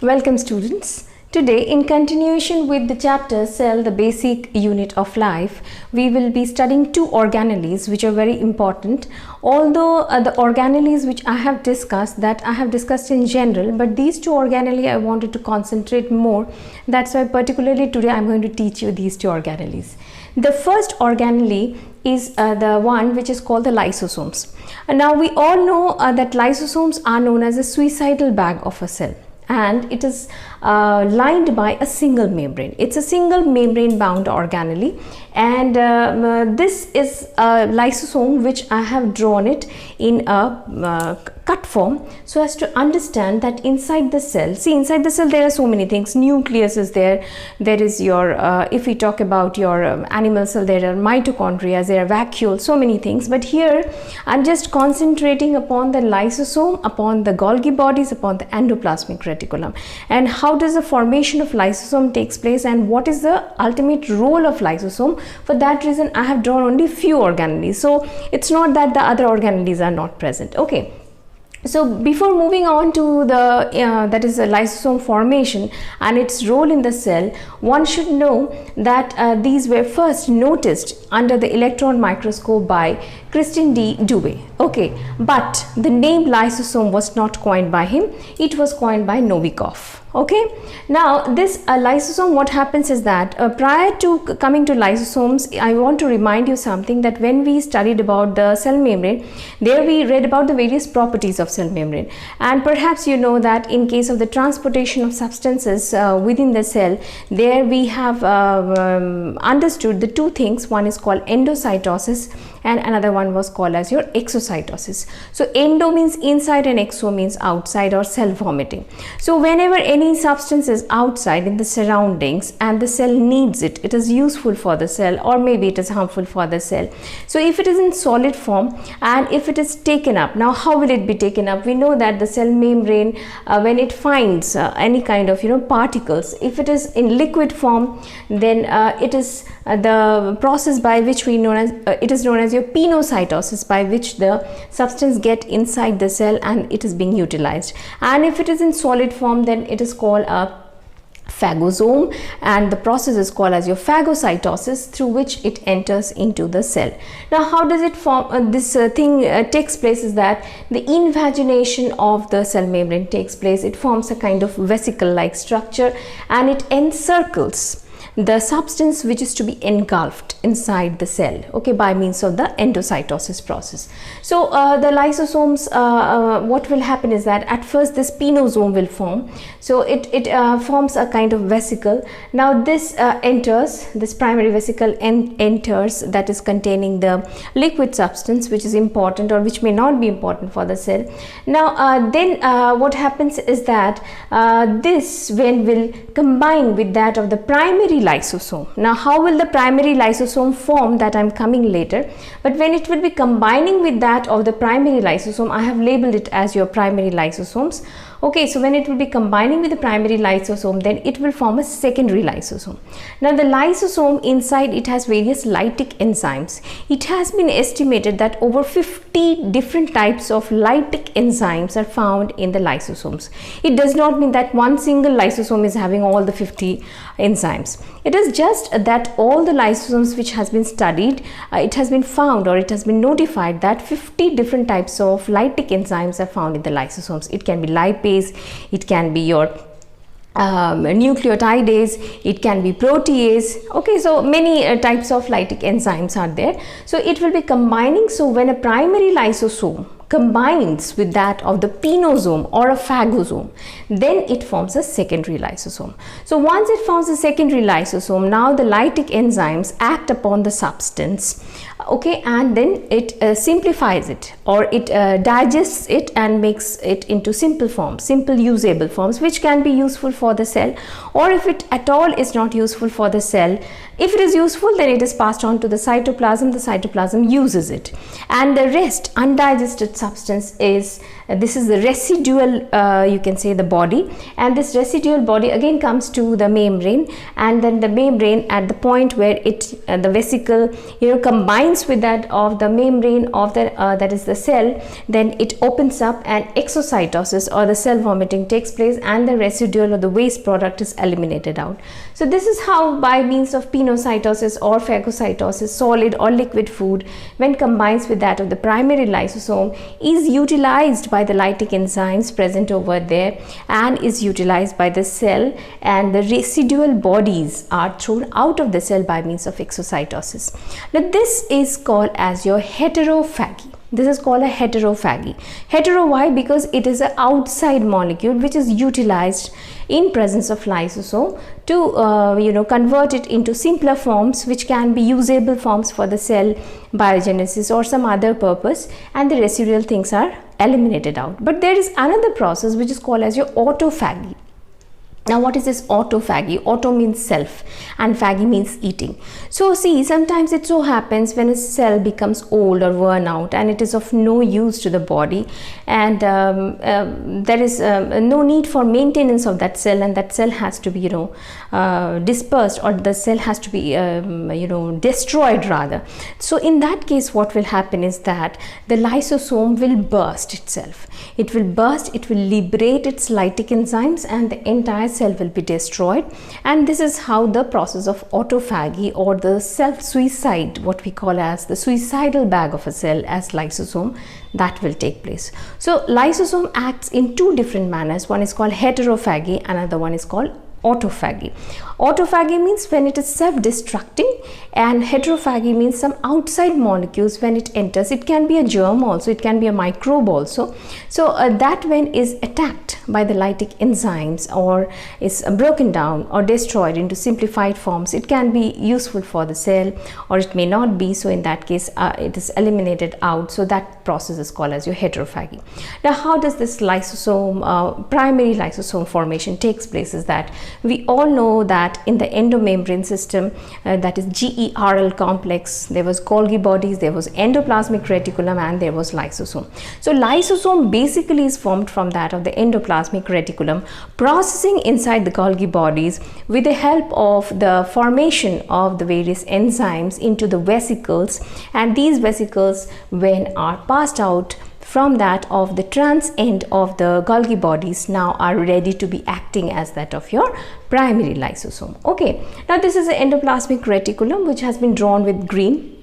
Welcome students. Today, in continuation with the chapter Cell, the basic unit of life, we will be studying two organelles which are very important. Although the organelles which I have discussed in general, but these two organelles I wanted to concentrate more. That's why particularly today I am going to teach you these two organelles. The first organelle is the one which is called the lysosomes. Now we all know that lysosomes are known as a suicidal bag of a cell, and it is lined by a single membrane. It's a single membrane bound organelle, and this is a lysosome which I have drawn it in a cut form so as to understand that inside the cell, inside the cell there are so many things. Nucleus is there, there is your if we talk about your animal cell, there are mitochondria, there are vacuoles, so many things. But here I'm just concentrating upon the lysosome, upon the Golgi bodies, upon the endoplasmic reticulum, and how does the formation of lysosome takes place and what is the ultimate role of lysosome. For that reason I have drawn only few organelles, so it's not that the other organelles are not present. Okay. So before moving on to the that is a lysosome formation and its role in the cell, one should know that these were first noticed under the electron microscope by Christian D. Dubé. Okay, but the name lysosome was not coined by him, it was coined by Novikov. Okay, now this lysosome, what happens is that prior to coming to lysosomes, I want to remind you something, that when we studied about the cell membrane, there we read about the various properties of cell membrane, and perhaps you know that in case of the transportation of substances within the cell, there we have understood the two things. One is called endocytosis and another one was called as your exocytosis. So endo means inside and exo means outside or cell vomiting. So whenever any substance is outside in the surroundings and the cell needs it, it is useful for the cell or maybe it is harmful for the cell. So if it is in solid form and if it is taken up, now how will it be taken up? We know that the cell membrane when it finds any kind of particles, if it is in liquid form, then it is the process by which we know as it is known as your pinocytosis, by which the substance get inside the cell and it is being utilized. And if it is in solid form, then it is called a phagosome, and the process is called as your phagocytosis, through which it enters into the cell. Now how does it form? This thing takes place is that the invagination of the cell membrane takes place. It forms a kind of vesicle like structure and it encircles the substance which is to be engulfed inside the cell, okay, by means of the endocytosis process. So the lysosomes, what will happen is that at first this pinosome will form. So it forms a kind of vesicle. Now this enters, this primary vesicle enters, that is containing the liquid substance which is important or which may not be important for the cell. Now then what happens is that this when will combine with that of the primary lysosome. Now how will the primary lysosome form? That I am coming later, but when it will be combining with that of the primary lysosome, I have labeled it as your primary lysosomes. Okay, so when it will be combining with the primary lysosome, then it will form a secondary lysosome. Now the lysosome, inside it has various lytic enzymes. It has been estimated that over 50 different types of lytic enzymes are found in the lysosomes. It does not mean that one single lysosome is having all the 50 enzymes. It is just that all the lysosomes which has been studied, it has been found or it has been notified that 50 different types of lytic enzymes are found in the lysosomes. It can be lipase, it can be your nucleotidase, it can be protease. Okay, so many types of lytic enzymes are there. So it will be combining. So when a primary lysosome combines with that of the pinosome or a phagosome, then it forms a secondary lysosome. So once it forms a secondary lysosome, now the lytic enzymes act upon the substance, okay, and then it simplifies it or it digests it and makes it into simple forms, simple usable forms, which can be useful for the cell, or if it at all is not useful for the cell, if it is useful, then it is passed on to the cytoplasm uses it, and the rest undigested substance is this is the residual, you can say, the body, and this residual body again comes to the membrane, and then the membrane at the point where it the vesicle combines with that of the membrane of the that is the cell, then it opens up and exocytosis or the cell vomiting takes place, and the residual or the waste product is eliminated out. So this is how, by means of pinocytosis or phagocytosis, solid or liquid food, when combines with that of the primary lysosome, is utilized by the lytic enzymes present over there and is utilized by the cell, and the residual bodies are thrown out of the cell by means of exocytosis. Now this is called as your heterophagy. This is called a heterophagy. Hetero, why? Because it is an outside molecule which is utilized in presence of lysosome to convert it into simpler forms which can be usable forms for the cell biogenesis or some other purpose, and the residual things are eliminated out. But there is another process which is called as your autophagy. Now what is this autophagy? Auto means self and phagy means eating. So see, sometimes it so happens when a cell becomes old or worn out and it is of no use to the body, and there is no need for maintenance of that cell, and that cell has to be dispersed, or the cell has to be destroyed rather. So in that case what will happen is that the lysosome will burst itself. It will burst, it will liberate its lytic enzymes, and the entire cell will be destroyed. And this is how the process of autophagy or the self-suicide, what we call as the suicidal bag of a cell as lysosome, that will take place. So lysosome acts in two different manners. One is called heterophagy, another one is called autophagy. Autophagy means when it is self-destructing, and heterophagy means some outside molecules when it enters. It can be a germ also, it can be a microbe also. So that when is attacked by the lytic enzymes or is broken down or destroyed into simplified forms, it can be useful for the cell or it may not be. So in that case it is eliminated out. So that process is called as your heterophagy. Now how does this lysosome, primary lysosome formation takes place is that we all know that in the endomembrane system, that is GERL complex, there was Golgi bodies, there was endoplasmic reticulum, and there was lysosome. So lysosome basically is formed from that of the endoplasmic reticulum, processing inside the Golgi bodies with the help of the formation of the various enzymes into the vesicles, and these vesicles when are passed out from that of the trans end of the Golgi bodies now are ready to be acting as that of your primary lysosome. Okay, now this is the endoplasmic reticulum which has been drawn with green,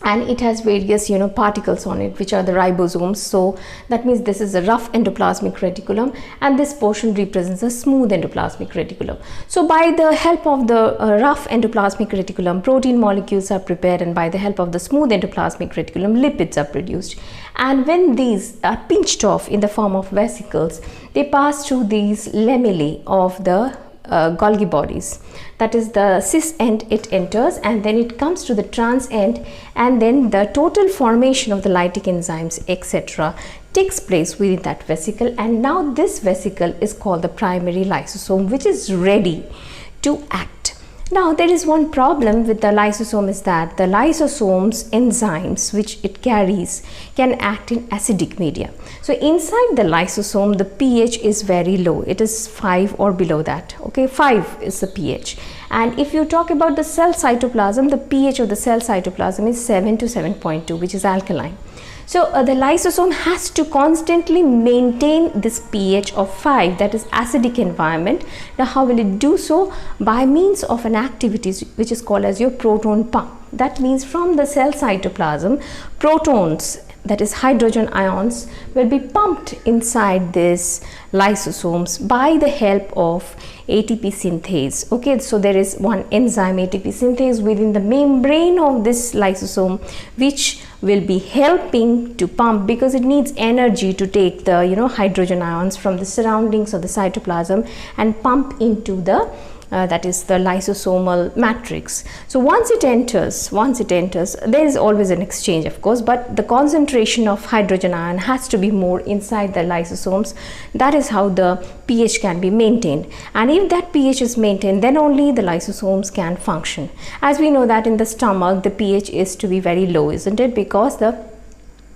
and it has various particles on it which are the ribosomes. So that means this is a rough endoplasmic reticulum, and this portion represents a smooth endoplasmic reticulum. So by the help of the rough endoplasmic reticulum, protein molecules are prepared, and by the help of the smooth endoplasmic reticulum, lipids are produced. And when these are pinched off in the form of vesicles, they pass through these lamellae of the Golgi bodies. That is the cis end it enters, and then it comes to the trans end, and then the total formation of the lytic enzymes etc. takes place within that vesicle, and now this vesicle is called the primary lysosome, which is ready to act. Now there is one problem with the lysosome is that the lysosome's enzymes which it carries can act in acidic media. So inside the lysosome the pH is very low, it is 5 or below that. Okay, 5 is the pH, and if you talk about the cell cytoplasm, the pH of the cell cytoplasm is 7 to 7.2, which is alkaline. So the lysosome has to constantly maintain this pH of 5, that is acidic environment. Now how will it do so? By means of an activity which is called as your proton pump. That means from the cell cytoplasm, protons, that is hydrogen ions, will be pumped inside this lysosomes by the help of ATP synthase. Okay, so there is one enzyme ATP synthase within the membrane of this lysosome which will be helping to pump, because it needs energy to take the hydrogen ions from the surroundings of the cytoplasm and pump into the that is the lysosomal matrix. So once it enters, there is always an exchange of course, but the concentration of hydrogen ion has to be more inside the lysosomes. That is how the pH can be maintained, and if that pH is maintained, then only the lysosomes can function. As we know that in the stomach the pH is to be very low, isn't it? Because the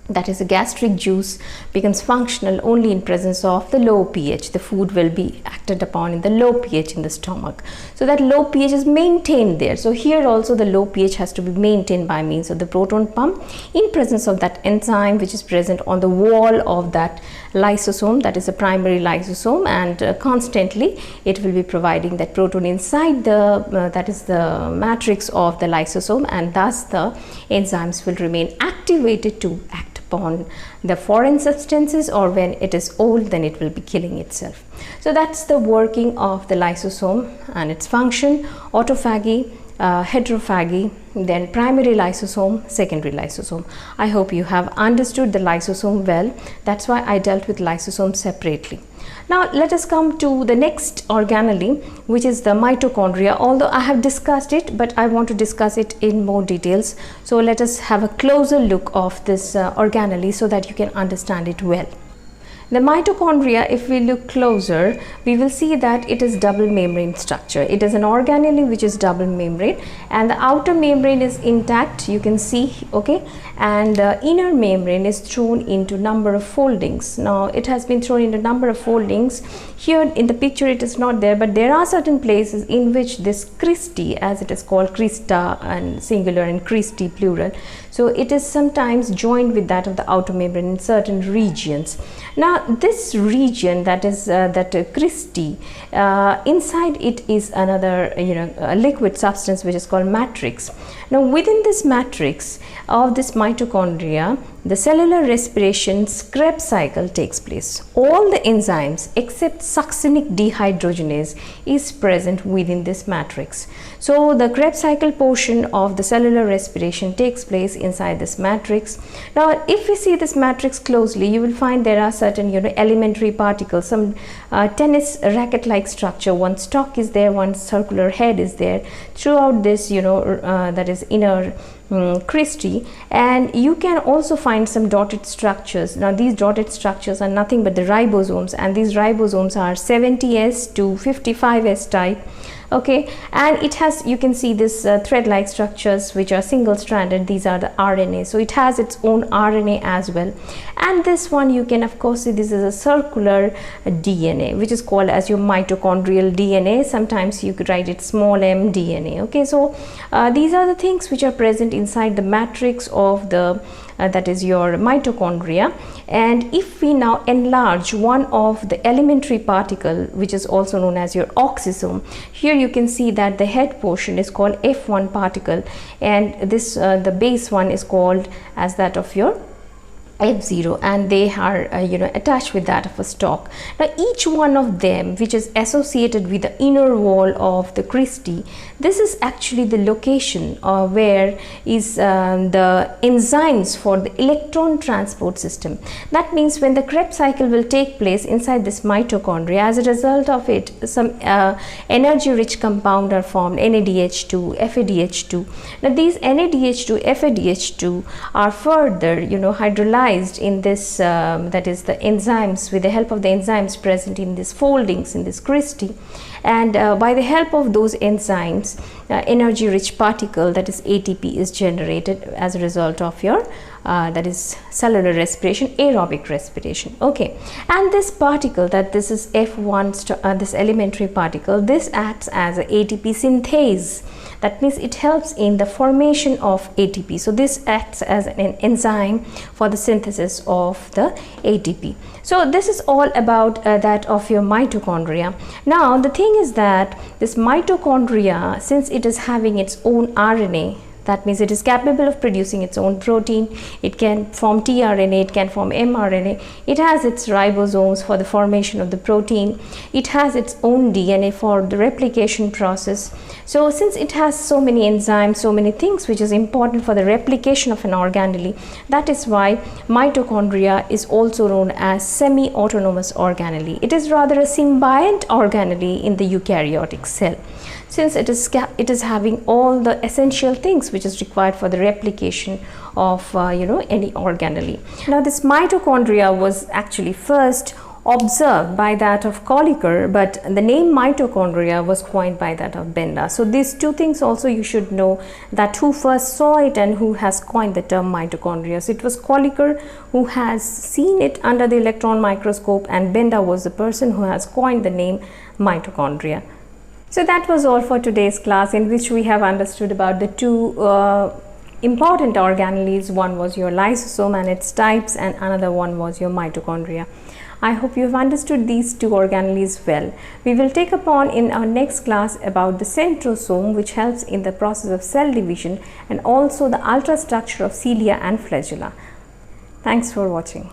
that is, the gastric juice becomes functional only in presence of the low pH. The food will be acted upon in the low pH in the stomach. So that low pH is maintained there. So here also the low pH has to be maintained by means of the proton pump in presence of that enzyme which is present on the wall of that lysosome, that is a primary lysosome, and constantly it will be providing that proton inside the that is the matrix of the lysosome, and thus the enzymes will remain activated to act upon the foreign substances, or when it is old then it will be killing itself. So that's the working of the lysosome and its function: autophagy, heterophagy, then primary lysosome, secondary lysosome. I hope you have understood the lysosome well. That's why I dealt with lysosome separately. Now let us come to the next organelle, which is the mitochondria. Although I have discussed it, but I want to discuss it in more details. So let us have a closer look of this organelle so that you can understand it well. The mitochondria, if we look closer, we will see that it is double membrane structure. It is an organelle which is double membrane, and the outer membrane is intact, you can see, okay, and the inner membrane is thrown into number of foldings. Now it has been thrown into number of foldings. Here in the picture it is not there, but there are certain places in which this cristae, as it is called, crista and singular and cristae plural, so it is sometimes joined with that of the outer membrane in certain regions. Now this region, that is that cristae, inside it is another liquid substance which is called matrix. Now within this matrix of this mitochondria, the cellular respiration Krebs cycle takes place. All the enzymes except succinic dehydrogenase is present within this matrix. So the Krebs cycle portion of the cellular respiration takes place inside this matrix. Now if we see this matrix closely, you will find there are certain elementary particles, some tennis racket like structure. One stalk is there, one circular head is there throughout this that is inner cristae, and you can also find some dotted structures. Now these dotted structures are nothing but the ribosomes, and these ribosomes are 70S to 55S type. Okay, and it has, you can see this thread like structures which are single stranded. These are the RNA, so it has its own RNA as well. And this one, you can of course see this is a circular DNA which is called as your mitochondrial DNA. Sometimes you could write it small m DNA. Okay, so these are the things which are present inside the matrix of the that is your mitochondria. And if we now enlarge one of the elementary particle, which is also known as your oxysome, here you can see that the head portion is called F1 particle, and this the base one is called as that of your F0, and they are attached with that of a stalk. Now each one of them which is associated with the inner wall of the cristae, this is actually the location where is the enzymes for the electron transport system. That means when the Krebs cycle will take place inside this mitochondria, as a result of it some energy rich compound are formed, NADH2, FADH2. Now these NADH2, FADH2 are further hydrolyzed in this that is the enzymes, with the help of the enzymes present in these foldings in this cristae, and by the help of those enzymes energy rich particle, that is ATP, is generated as a result of your that is cellular respiration, aerobic respiration. Okay, and this particle, that this is F1 this elementary particle, this acts as a ATP synthase. That means it helps in the formation of ATP. So this acts as an enzyme for the synthesis of the ATP. So this is all about that of your mitochondria. Now the thing is that this mitochondria, since it is having its own RNA, that means it is capable of producing its own protein. It can form tRNA, it can form mRNA. It has its ribosomes for the formation of the protein. It has its own DNA for the replication process. So since it has so many enzymes, so many things which is important for the replication of an organelle, that is why mitochondria is also known as semi-autonomous organelle. It is rather a symbiont organelle in the eukaryotic cell, since it is having all the essential things which is required for the replication of any organelle. Now this mitochondria was actually first observed by that of Colliker, but the name mitochondria was coined by that of Benda. So these two things also you should know, that who first saw it and who has coined the term mitochondria. So it was Colliker who has seen it under the electron microscope, and Benda was the person who has coined the name mitochondria. So that was all for today's class, in which we have understood about the two important organelles. One was your lysosome and its types, and another one was your mitochondria. I hope you have understood these two organelles well. We will take upon in our next class about the centrosome, which helps in the process of cell division, and also the ultrastructure of cilia and flagella. Thanks for watching.